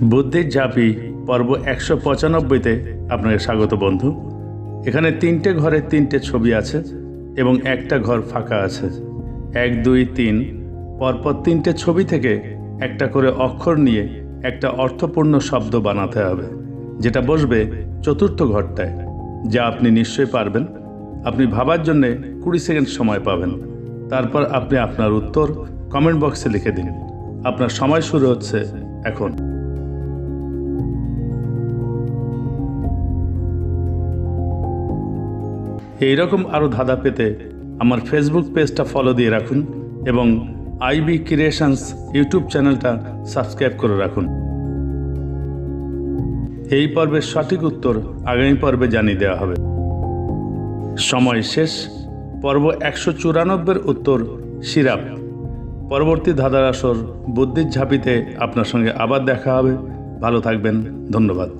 বুদ্ধির ঝাঁপি পর্ব 195-তে আপনাকে স্বাগত বন্ধু। এখানে 3টে ঘরের 3টে ছবি আছে এবং একটা ঘর ফাঁকা আছে। 1, 2, 3 পরপর 3টে ছবি থেকে একটা করে অক্ষর নিয়ে একটা অর্থপূর্ণ শব্দ বানাতে হবে, যেটা বসবে চতুর্থ ঘরটায়, যা আপনি নিশ্চয়ই পারবেন। আপনি ভাবার জন্যে 20 সেকেন্ড সময় পাবেন। তারপর আপনি আপনার উত্তর কমেন্ট বক্সে লিখে দিন। আপনার সময় শুরু হচ্ছে এখন। এইরকম আরও ধাঁধা পেতে আমার ফেসবুক পেজটা ফলো দিয়ে রাখুন এবং আইবি ক্রিয়েশনস ইউটিউব চ্যানেলটা সাবস্ক্রাইব করে রাখুন। এই পর্বের সঠিক উত্তর আগামী পর্বে জানিয়ে দেওয়া হবে। সময় শেষ। পর্ব 194-এর উত্তর সিরাপ। পরবর্তী ধাঁধার আসর বুদ্ধির ঝাঁপিতে আপনার সঙ্গে আবার দেখা হবে। ভালো থাকবেন। ধন্যবাদ।